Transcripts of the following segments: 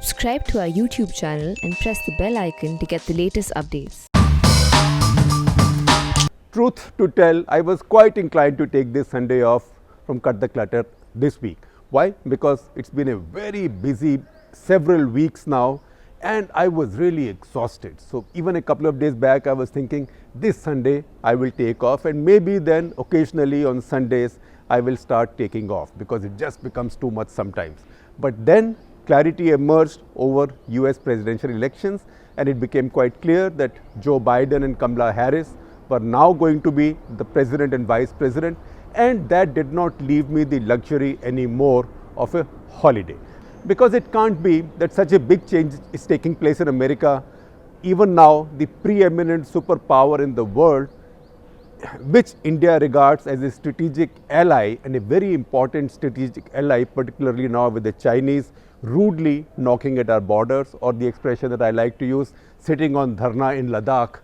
Subscribe to our YouTube channel and press the bell icon to get the latest updates. Truth to tell, I was quite inclined to take this Sunday off from Cut the Clutter this week. Why? Because it's been a very busy several weeks now and I was really exhausted. So even a couple of days back I was thinking this Sunday I will take off, and maybe then occasionally on Sundays I will start taking off because it just becomes too much sometimes. But then clarity emerged over US presidential elections and it became quite clear that Joe Biden and Kamala Harris were now going to be the president and vice president, and that did not leave me the luxury anymore of a holiday. Because it can't be that such a big change is taking place in America. Even now, the preeminent superpower in the world, which India regards as a strategic ally and a very important strategic ally, particularly now with the Chinese rudely knocking at our borders, or the expression that I like to use, sitting on dharna in Ladakh.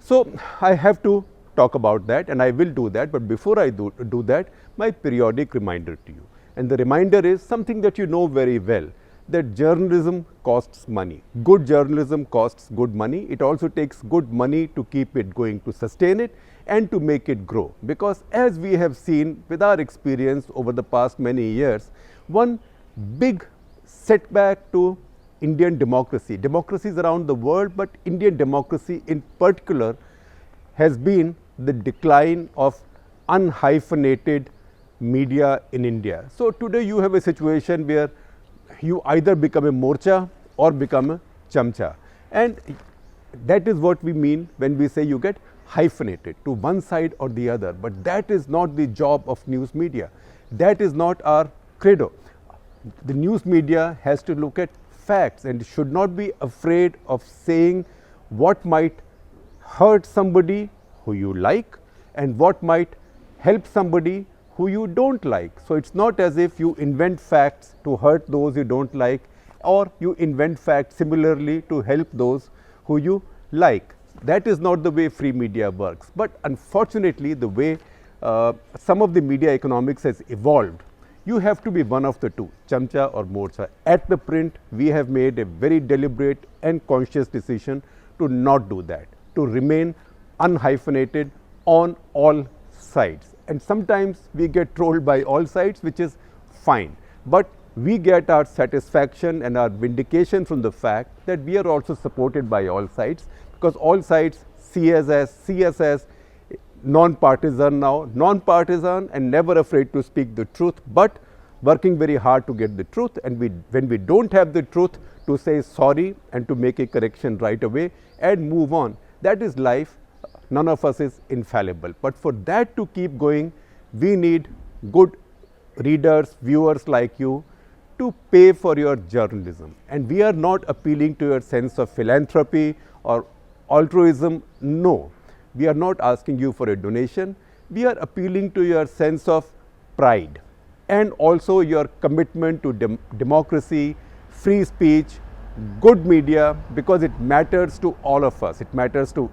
So I have to talk about that, and I will do that, but before I do that, my periodic reminder to you. And the reminder is something that you know very well, that journalism costs money. Good journalism costs good money. It also takes good money to keep it going, to sustain it and to make it grow. Because as we have seen with our experience over the past many years, one big setback to Indian democracy, democracies around the world, but Indian democracy in particular, has been the decline of unhyphenated media in India. So today you have a situation where you either become a morcha or become a chamcha, and that is what we mean when we say you get hyphenated to one side or the other. But that is not the job of news media. That is not our credo. The news media has to look at facts and should not be afraid of saying what might hurt somebody who you like and what might help somebody who you don't like. So it's not as if you invent facts to hurt those you don't like, or you invent facts similarly to help those who you like. That is not the way free media works. But unfortunately, the way some of the media economics has evolved, you have to be one of the two, chamcha or morcha. At the print, we have made a very deliberate and conscious decision to not do that, to remain unhyphenated on all sides. And sometimes we get trolled by all sides, which is fine. But we get our satisfaction and our vindication from the fact that we are also supported by all sides, because all sides see us as non-partisan now, non-partisan and never afraid to speak the truth, but working very hard to get the truth, and when we don't have the truth, to say sorry and to make a correction right away and move on. That is life. None of us is infallible, but for that to keep going, we need good readers, viewers like you to pay for your journalism. And we are not appealing to your sense of philanthropy or altruism. No. We are not asking you for a donation. We are appealing to your sense of pride and also your commitment to democracy, free speech, good media, because it matters to all of us. It matters to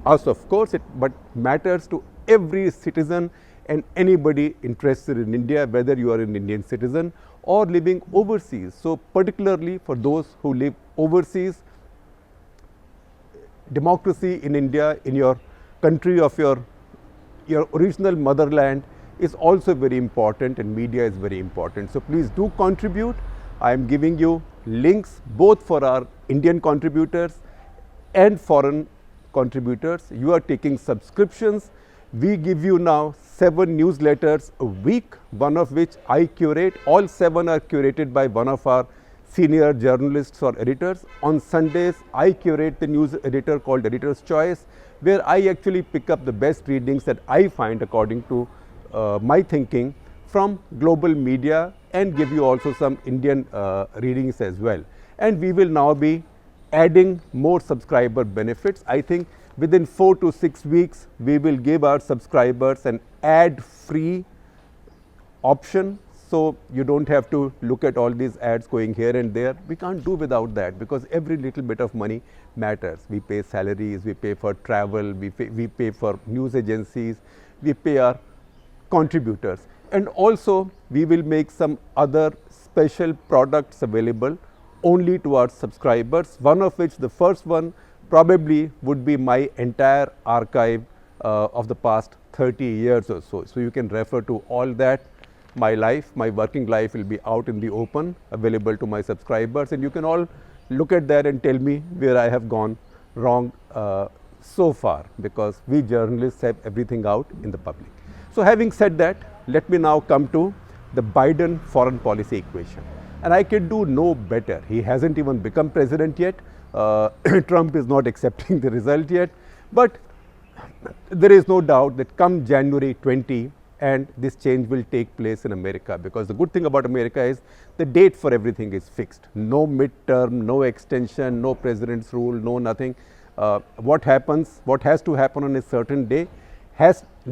us, of course, but matters to every citizen and anybody interested in India, whether you are an Indian citizen or living overseas. So particularly for those who live overseas, democracy in India, in your country of your original motherland, is also very important, and media is very important. So please do contribute. I am giving you links both for our Indian contributors and foreign contributors. You are taking subscriptions. We give you now 7 newsletters a week, one of which I curate. All 7 are curated by one of our senior journalists or editors. On Sundays, I curate the news editor called Editor's Choice, where I actually pick up the best readings that I find according to my thinking from global media, and give you also some Indian readings as well. And we will now be adding more subscriber benefits. I think within 4 to 6 weeks, we will give our subscribers an ad-free option. So you don't have to look at all these ads going here and there. We can't do without that, because every little bit of money matters. We pay salaries, we pay for travel, we pay for news agencies, we pay our contributors. And also we will make some other special products available only to our subscribers, one of which the first one probably would be my entire archive of the past 30 years or so. So you can refer to all that. My life, my working life will be out in the open, available to my subscribers, and you can all look at that and tell me where I have gone wrong so far, because we journalists have everything out in the public. So having said that, let me now come to the Biden foreign policy equation. And I can do no better. He hasn't even become president yet. Trump is not accepting the result yet. But there is no doubt that come January 20, and this change will take place in America, because the good thing about America is the date for everything is fixed. No midterm, no extension, no president's rule, no nothing. What happens, what has to happen on a certain day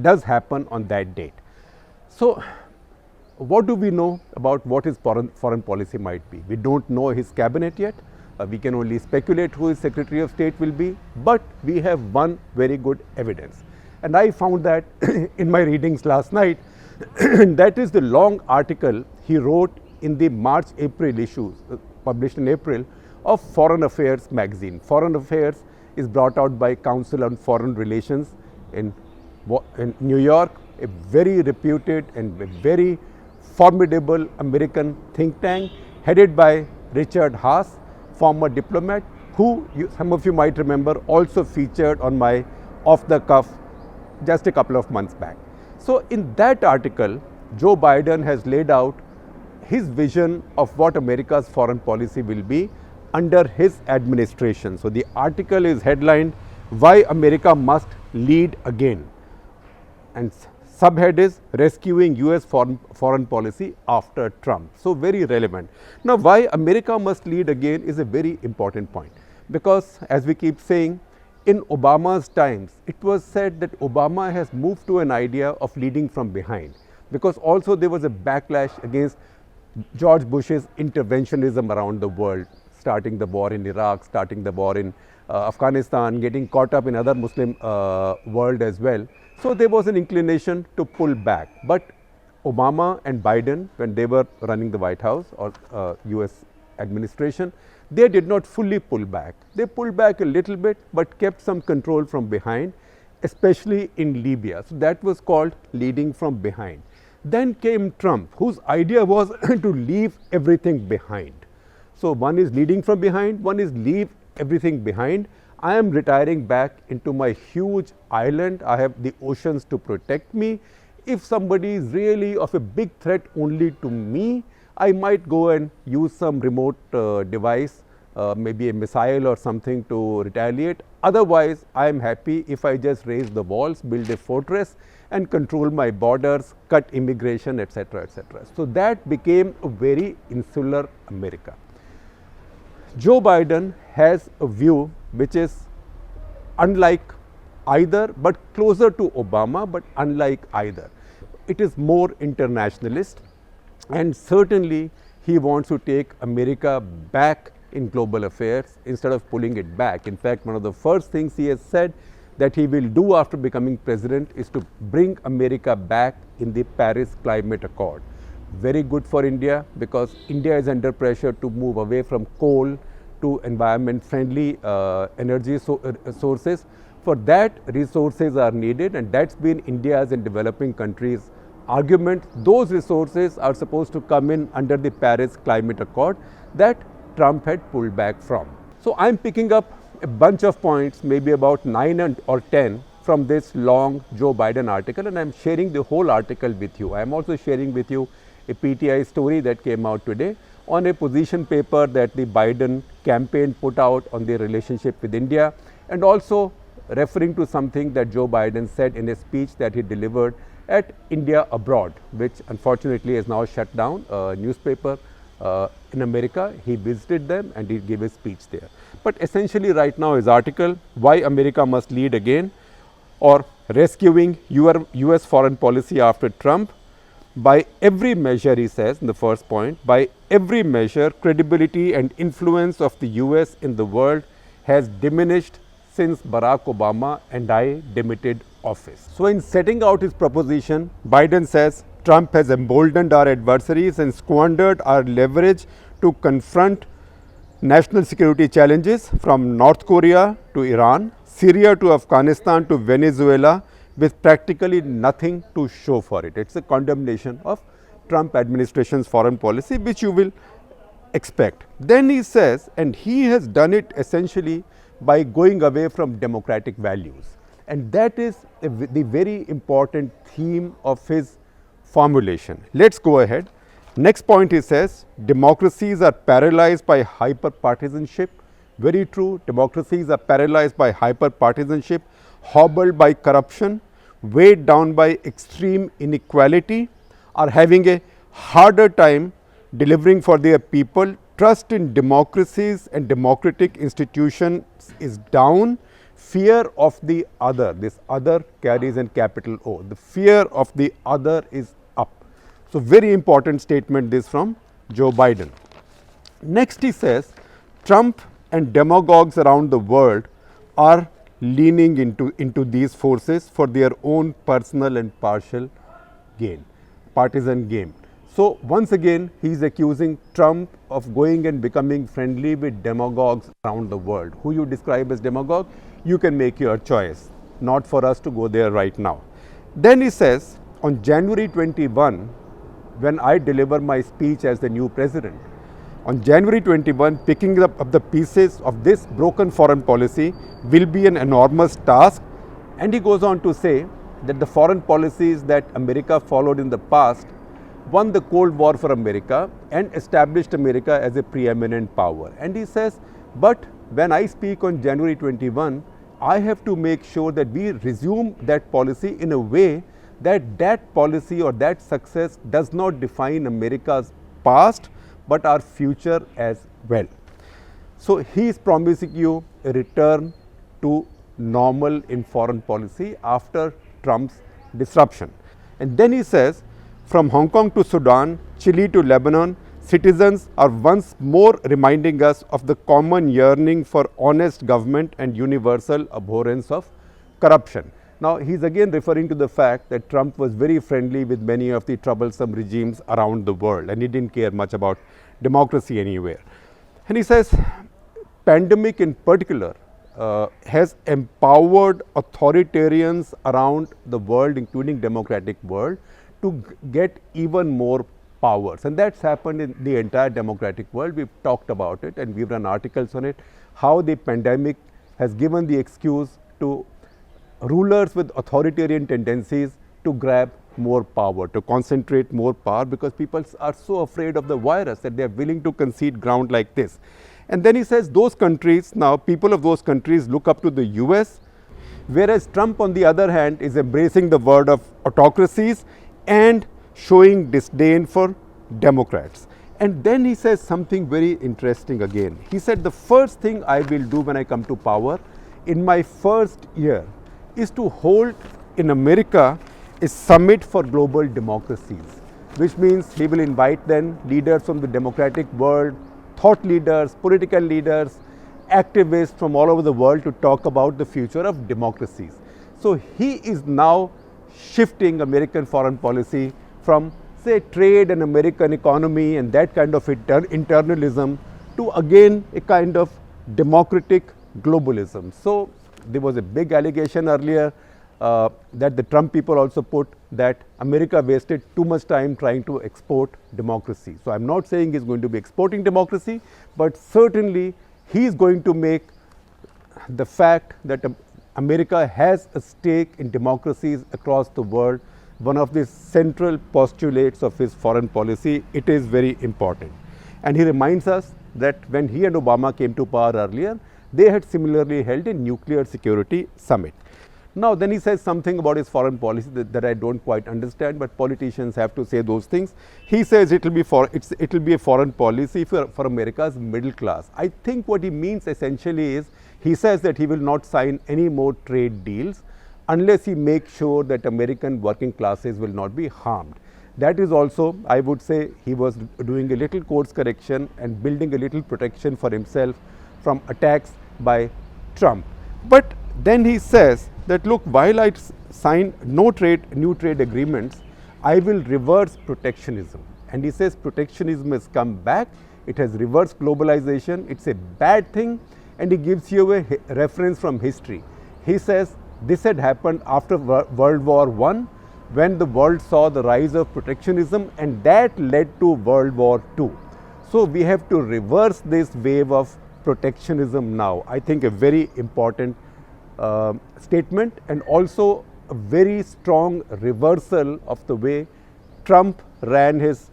does happen on that date. So what do we know about what his foreign policy might be? We don't know his cabinet yet. We can only speculate who his Secretary of State will be, but we have one very good evidence. And I found that in my readings last night. That is the long article he wrote in the March-April issues, published in April, of Foreign Affairs magazine. Foreign Affairs is brought out by Council on Foreign Relations in New York, a very reputed and very formidable American think tank headed by Richard Haass, former diplomat, who some of you might remember also featured on my Off the Cuff just a couple of months back. So in that article, Joe Biden has laid out his vision of what America's foreign policy will be under his administration. So the article is headlined, "Why America Must Lead Again," and subhead is "Rescuing US foreign policy after Trump." So very relevant. Now, why America must lead again is a very important point, because as we keep saying, in Obama's times, it was said that Obama has moved to an idea of leading from behind, because also there was a backlash against George Bush's interventionism around the world, starting the war in Iraq, starting the war in Afghanistan, getting caught up in other Muslim world as well. So there was an inclination to pull back. But Obama and Biden, when they were running the White House or US administration, they did not fully pull back. They pulled back a little bit, but kept some control from behind, especially in Libya. So that was called leading from behind. Then came Trump, whose idea was to leave everything behind. So one is leading from behind, one is leave everything behind. I am retiring back into my huge island. I have the oceans to protect me. If somebody is really of a big threat only to me, I might go and use some remote device, maybe a missile or something to retaliate. Otherwise, I am happy if I just raise the walls, build a fortress and control my borders, cut immigration, etc., etc. So that became a very insular America. Joe Biden has a view which is unlike either, but closer to Obama, but unlike either. It is more internationalist, and certainly he wants to take America back in global affairs instead of pulling it back. In fact, one of the first things he has said that he will do after becoming president is to bring America back in the Paris Climate Accord. Very good for India, because India is under pressure to move away from coal to environment friendly energy sources. For that, resources are needed, and that's been India's and developing countries' argument. Those resources are supposed to come in under the Paris Climate Accord that Trump had pulled back from. So I'm picking up a bunch of points, maybe about 9 or 10 from this long Joe Biden article, and I'm sharing the whole article with you. I'm also sharing with you a PTI story that came out today on a position paper that the Biden campaign put out on their relationship with India, and also referring to something that Joe Biden said in a speech that he delivered at India Abroad, which unfortunately is now shut down, a newspaper in America. He visited them and he gave a speech there. But essentially right now his article, "Why America Must Lead Again," or "Rescuing US Foreign Policy After Trump." By every measure, he says in the first point, by every measure, credibility and influence of the US in the world has diminished since Barack Obama and I demitted office. So in setting out his proposition, Biden says Trump has emboldened our adversaries and squandered our leverage to confront national security challenges from North Korea to Iran, Syria to Afghanistan to Venezuela, with practically nothing to show for it. It's a condemnation of Trump administration's foreign policy, which you will expect. Then he says, and he has done it essentially by going away from democratic values. And that is the very important theme of his formulation. Let's go ahead. Next point, he says, democracies are paralyzed by hyper-partisanship. Very true, democracies are paralyzed by hyper-partisanship, hobbled by corruption, weighed down by extreme inequality, are having a harder time delivering for their people. Trust in democracies and democratic institutions is down. Fear of the other, this other carries a capital O. The fear of the other is up. So, very important statement this from Joe Biden. Next he says, Trump and demagogues around the world are leaning into these forces for their own personal and partisan gain. So, once again he is accusing Trump of going and becoming friendly with demagogues around the world. Who you describe as demagogue? You can make your choice, not for us to go there right now. Then he says, on January 21, when I deliver my speech as the new president, on January 21, picking up the pieces of this broken foreign policy will be an enormous task. And he goes on to say that the foreign policies that America followed in the past won the Cold War for America and established America as a preeminent power. And he says, but when I speak on January 21, I have to make sure that we resume that policy in a way that that policy or that success does not define America's past, but our future as well. So, he is promising you a return to normal in foreign policy after Trump's disruption. And then he says, from Hong Kong to Sudan, Chile to Lebanon, citizens are once more reminding us of the common yearning for honest government and universal abhorrence of corruption. Now, he is again referring to the fact that Trump was very friendly with many of the troublesome regimes around the world, and he didn't care much about democracy anywhere. And he says, pandemic in particular has empowered authoritarians around the world, including democratic world, to get even more powers. And that's happened in the entire democratic world. We've talked about it and we've run articles on it, how the pandemic has given the excuse to rulers with authoritarian tendencies to grab more power, to concentrate more power, because people are so afraid of the virus that they are willing to concede ground like this. And then he says those countries, now people of those countries look up to the US, whereas Trump on the other hand is embracing the word of autocracies and showing disdain for Democrats. And then he says something very interesting again. He said, the first thing I will do when I come to power in my first year is to hold in America a summit for global democracies, which means he will invite then leaders from the democratic world, thought leaders, political leaders, activists from all over the world to talk about the future of democracies. So, he is now shifting American foreign policy from say trade and American economy and that kind of internalism to again a kind of democratic globalism. So, there was a big allegation earlier that the Trump people also put that America wasted too much time trying to export democracy. So, I am not saying he is going to be exporting democracy, but certainly he is going to make the fact that America has a stake in democracies across the world one of the central postulates of his foreign policy. It is very important. And he reminds us that when he and Obama came to power earlier, they had similarly held a nuclear security summit. Now, then he says something about his foreign policy that I don't quite understand, but politicians have to say those things. He says it will be a foreign policy for America's middle class. I think what he means essentially is, he says that he will not sign any more trade deals unless he makes sure that American working classes will not be harmed. That is also, I would say, he was doing a little course correction and building a little protection for himself from attacks by Trump. But then he says that, look, while I sign new trade agreements, I will reverse protectionism. And he says protectionism has come back it has reversed globalization, it's a bad thing, and he gives you a reference from history. He says this had happened after World War I, when the world saw the rise of protectionism, and that led to World War II. So we have to reverse this wave of protectionism now. I think a very important statement, and also a very strong reversal of the way Trump ran his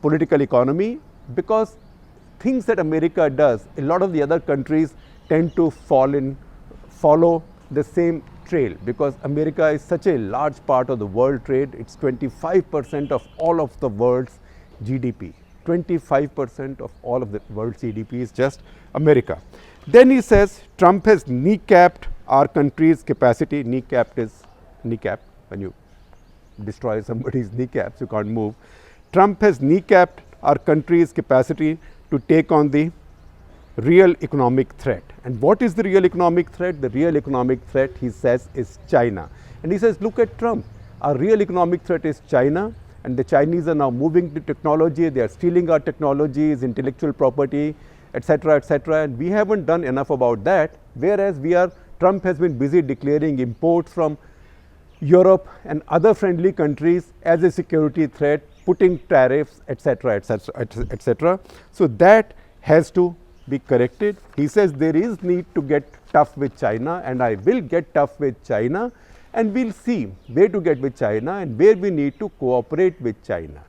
political economy, because things that America does, a lot of the other countries tend to follow the same trail, because America is such a large part of the world trade. It's 25% of all of the world's GDP. 25% of all of the world's GDP is just America. Then he says Trump has kneecapped our country's capacity. Kneecapped is kneecapped when you destroy somebody's kneecaps, you can't move. Trump has kneecapped our country's capacity to take on the real economic threat. And what is the real economic threat? The real economic threat, he says, is China. And he says, look at Trump. Our real economic threat is China, and the Chinese are now moving to technology. They are stealing our technologies, intellectual property, etc., etc. And we haven't done enough about that. Whereas Trump has been busy declaring imports from Europe and other friendly countries as a security threat, putting tariffs, etc., etc., etc. So that has to be corrected. He says there is need to get tough with China, and I will get tough with China, and we'll see where to get with China and where we need to cooperate with China.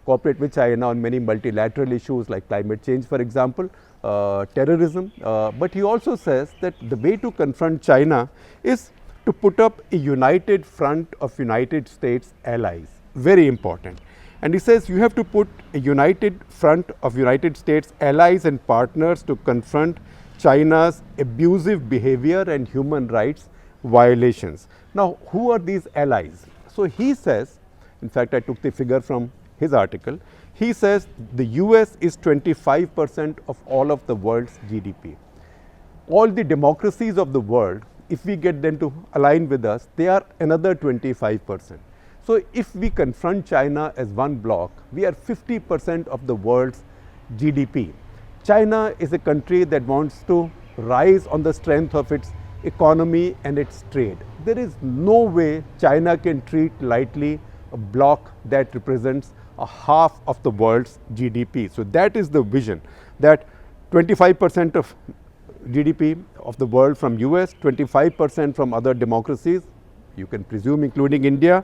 Cooperate with China on many multilateral issues like climate change, for example, terrorism. But he also says that the way to confront China is to put up a united front of United States allies. Very important. And he says you have to put a united front of United States allies and partners to confront China's abusive behavior and human rights violations. Now, who are these allies? So he says, in fact, I took the figure from his article. He says the US is 25% of all of the world's GDP. All the democracies of the world, if we get them to align with us, they are another 25%. So if we confront China as one block, we are 50% of the world's GDP. China is a country that wants to rise on the strength of its economy and its trade. There is no way China can treat lightly a block that represents a half of the world's GDP. So that is the vision, that 25% of GDP of the world from US, 25% from other democracies, you can presume including India.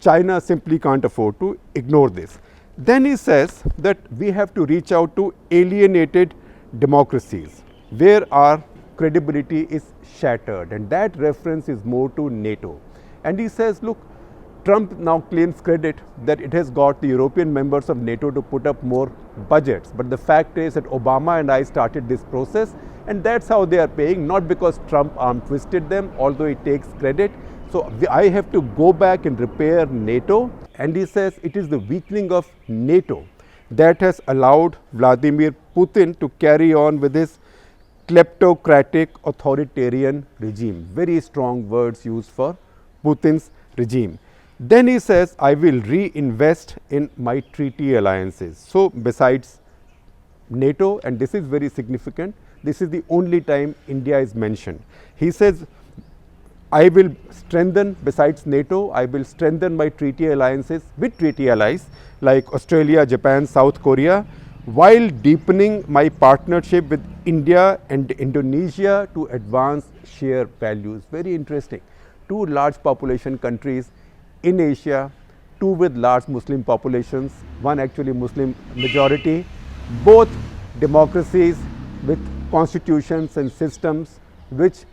China simply can't afford to ignore this. Then he says that we have to reach out to alienated democracies where our credibility is shattered, and that reference is more to NATO. And he says, look, Trump now claims credit that it has got the European members of NATO to put up more budgets. But the fact is that Obama and I started this process, and that's how they are paying, not because Trump arm twisted them, although he takes credit. So I have to go back and repair NATO. And he says it is the weakening of NATO that has allowed Vladimir Putin to carry on with his kleptocratic authoritarian regime. Very strong words used for Putin's regime. Then he says, I will reinvest in my treaty alliances. So besides NATO, and this is very significant, this is the only time India is mentioned. He says, I will strengthen, besides NATO, I will strengthen my treaty alliances with treaty allies like Australia, Japan, South Korea, while deepening my partnership with India and Indonesia to advance shared values. Very interesting. Two large population countries in Asia, two with large Muslim populations, one actually Muslim majority, both democracies with constitutions and systems which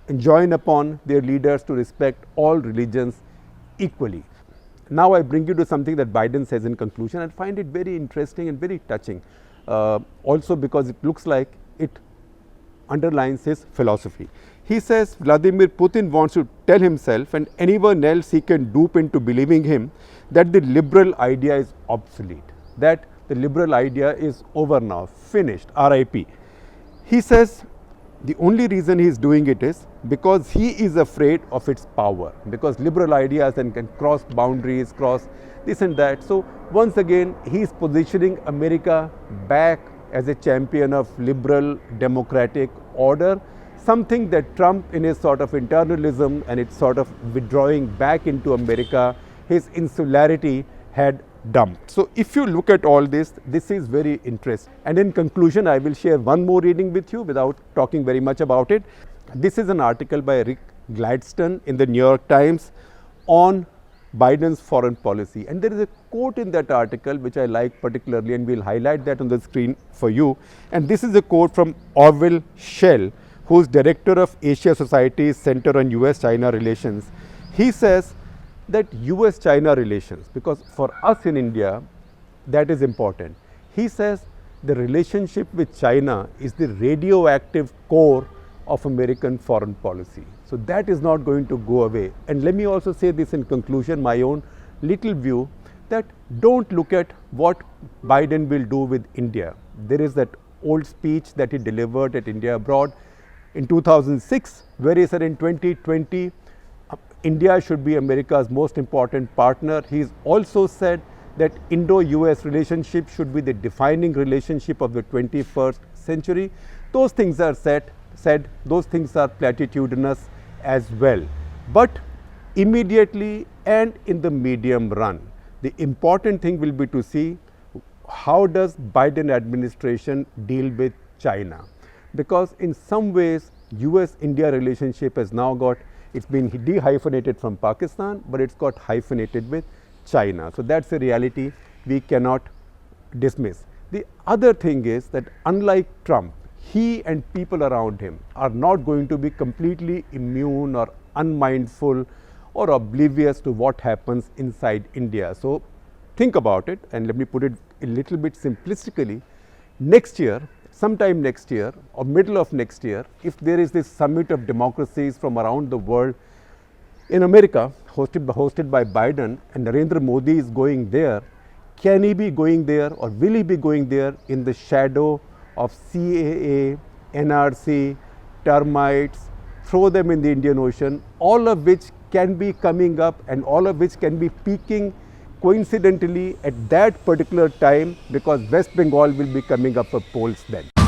enjoin upon their leaders to respect all religions equally. Now I bring you to something that Biden says in conclusion. I find it very interesting and very touching, also because it looks like it underlines his philosophy. He says Vladimir Putin wants to tell himself and anyone else he can dupe into believing him that the liberal idea is obsolete, that the liberal idea is over now, finished, RIP. He says The only reason he is doing it is because he is afraid of its power, because liberal ideas and can cross boundaries, cross this and that. So once again, he is positioning America back as a champion of liberal democratic order, something that Trump, in his sort of internalism and its sort of withdrawing back into America, his insularity, had dumped. So if you look at all this, this is very interesting. And in conclusion, I will share one more reading with you without talking very much about it. This is an article by Rick Gladstone in the New York Times on Biden's foreign policy. And there is a quote in that article which I like particularly, and we'll highlight that on the screen for you. And this is a quote from Orville Schell, who's director of Asia Society's Center on US-China Relations. He says that US-China relations, because for us in India, that is important. He says the relationship with China is the radioactive core of American foreign policy. So that is not going to go away. And let me also say this in conclusion, my own little view, that don't look at what Biden will do with India. There is that old speech that he delivered at India Abroad in 2006, where he said in 2020, India should be America's most important partner. He's also said that Indo-US relationship should be the defining relationship of the 21st century. Those things are said, those things are platitudinous as well. But immediately and in the medium run, the important thing will be to see how does Biden administration deal with China. Because in some ways, US-India relationship has now got, it's been de-hyphenated from Pakistan, but it's got hyphenated with China. So that's a reality we cannot dismiss. The other thing is that unlike Trump, he and people around him are not going to be completely immune or unmindful or oblivious to what happens inside India. So think about it, and let me put it a little bit simplistically. Next year, sometime next year or middle of next year, if there is this summit of democracies from around the world in America, hosted by Biden, and Narendra Modi is going there, can he be going there or will he be going there in the shadow of CAA, NRC, termites, throw them in the Indian Ocean, all of which can be coming up and all of which can be peaking coincidentally at that particular time, because West Bengal will be coming up for polls then.